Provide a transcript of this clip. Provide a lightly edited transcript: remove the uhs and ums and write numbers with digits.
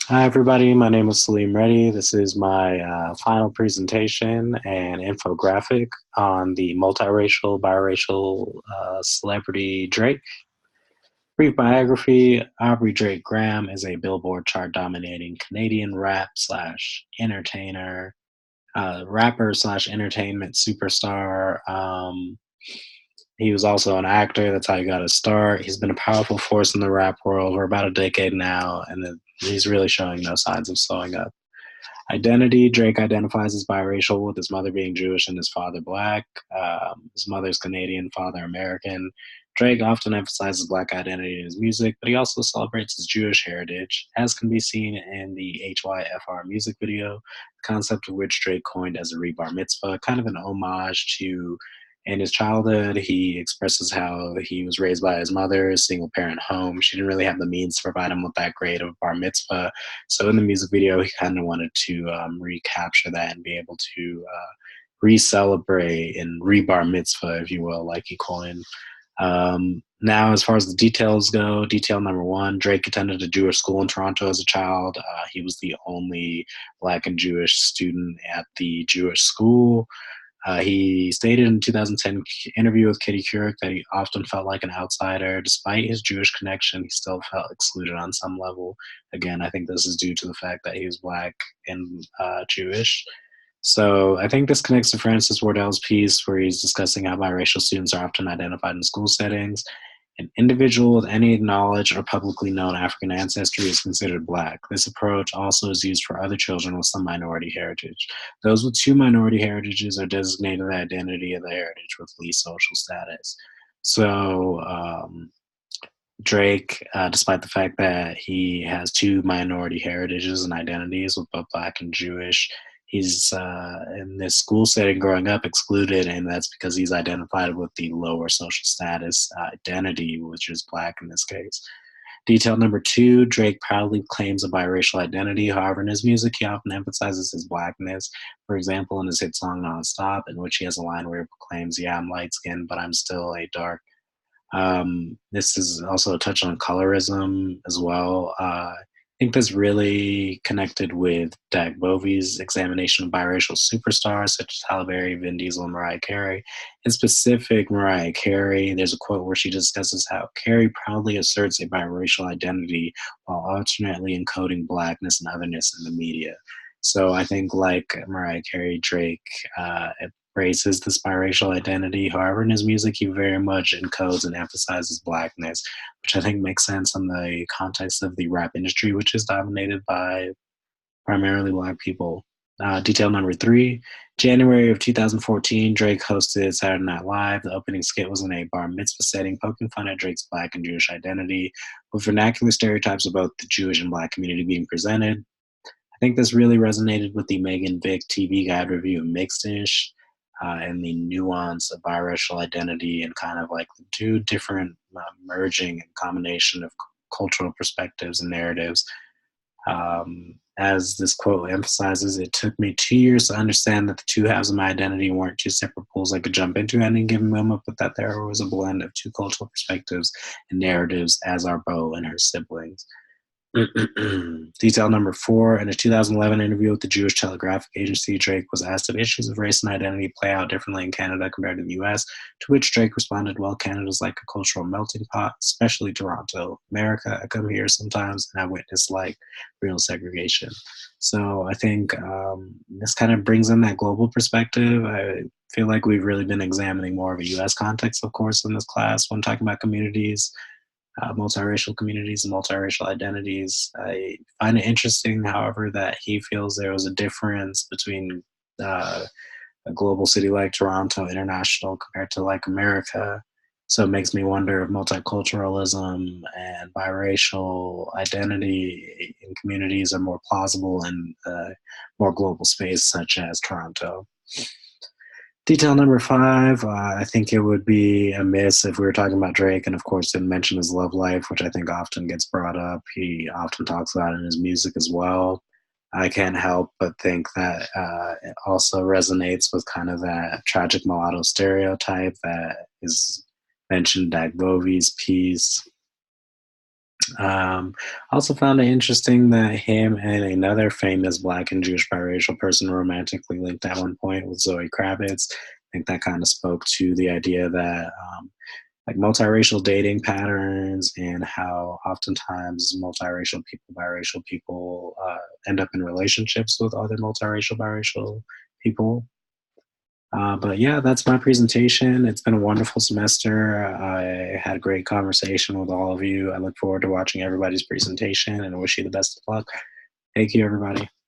Hi, everybody. My name is Selim. This is my final presentation and infographic on the multiracial, biracial celebrity Drake. Brief biography. Aubrey Drake Graham is a Billboard chart dominating Canadian rap slash entertainer, rapper slash entertainment superstar. He was also an actor. That's how he got his start. He's been a powerful force in the rap world for about a decade now, and he's really showing no signs of slowing up. Identity. Drake identifies as biracial, with his mother being Jewish and his father black. His mother's Canadian, father American. Drake often emphasizes black identity in his music, but he also celebrates his Jewish heritage, as can be seen in the HYFR music video, the concept of which Drake coined as a rebar mitzvah, kind of an homage to. In his childhood, he expresses how he was raised by his mother, a single parent home. She didn't really have the means to provide him with that grade of bar mitzvah, so in the music video, he kind of wanted to recapture that and be able to re-celebrate and re-bar mitzvah, if you will, like he coined. Now, as far as the details go, detail number one, Drake attended a Jewish school in Toronto as a child. He was the only black and Jewish student at the Jewish school. He stated in a 2010 interview with Kitty Couric that he often felt like an outsider. Despite his Jewish connection, he still felt excluded on some level. Again, I think this is due to the fact that he was black and Jewish. So I think this connects to Francis Wardell's piece where he's discussing how biracial students are often identified in school settings. An individual with any knowledge or publicly known African ancestry is considered black. This approach also is used for other children with some minority heritage. Those with two minority heritages are designated the identity of the heritage with least social status. So Drake, despite the fact that he has two minority heritages and identities with both black and Jewish, he's in this school setting growing up excluded, and that's because he's identified with the lower social status identity, which is black in this case. Detail number two, Drake proudly claims a biracial identity. However, in his music, he often emphasizes his blackness. For example, in his hit song Nonstop, in which he has a line where he proclaims, "Yeah, I'm light skinned, but I'm still a dark." This is also a touch on colorism as well. I think this really connected with Dak Bovey's examination of biracial superstars such as Halle Berry, Vin Diesel, and Mariah Carey. In specific, Mariah Carey, there's a quote where she discusses how Carey proudly asserts a biracial identity while alternately encoding blackness and otherness in the media. So I think, like Mariah Carey, Drake embraces this biracial identity. However, in his music, he very much encodes and emphasizes blackness, which I think makes sense in the context of the rap industry, which is dominated by primarily black people. Detail number three, January of 2014, Drake hosted Saturday Night Live. The opening skit was in a bar mitzvah setting, poking fun at Drake's black and Jewish identity, with vernacular stereotypes of both the Jewish and black community being presented. I think this really resonated with the Megan Vick TV Guide review of Mixed-ish, and the nuance of biracial identity and kind of like the two different merging and combination of cultural perspectives and narratives. As this quote emphasizes, it took me 2 years to understand that the two halves of my identity weren't two separate pools I could jump into at any given moment, but that there was a blend of two cultural perspectives and narratives as are Bo and her siblings. Detail number four, in a 2011 interview with the Jewish Telegraphic Agency, Drake was asked if issues of race and identity play out differently in Canada compared to the US, to which Drake responded, well, Canada's like a cultural melting pot, especially Toronto. America, I come here sometimes and I witness like real segregation. So I think this kind of brings in that global perspective. I feel like we've really been examining more of a US context, of course, in this class when talking about communities, multiracial communities and multiracial identities. I find it interesting, however, that he feels there was a difference between a global city like Toronto, international, compared to like America. So it makes me wonder if multiculturalism and biracial identity in communities are more plausible in a more global space, such as Toronto. Detail number five, I think it would be amiss if we were talking about Drake and, of course, didn't mention his love life, which I think often gets brought up. He often talks about it in his music as well. I can't help but think that it also resonates with kind of that tragic mulatto stereotype that is mentioned in Dak Bovey's piece. I also found it interesting that him and another famous Black and Jewish biracial person romantically linked at one point with Zoe Kravitz. I think that kind of spoke to the idea that like multiracial dating patterns and how oftentimes multiracial people, biracial people end up in relationships with other multiracial, biracial people. But yeah, that's my presentation. It's been a wonderful semester. I had a great conversation with all of you. I look forward to watching everybody's presentation and I wish you the best of luck. Thank you, everybody.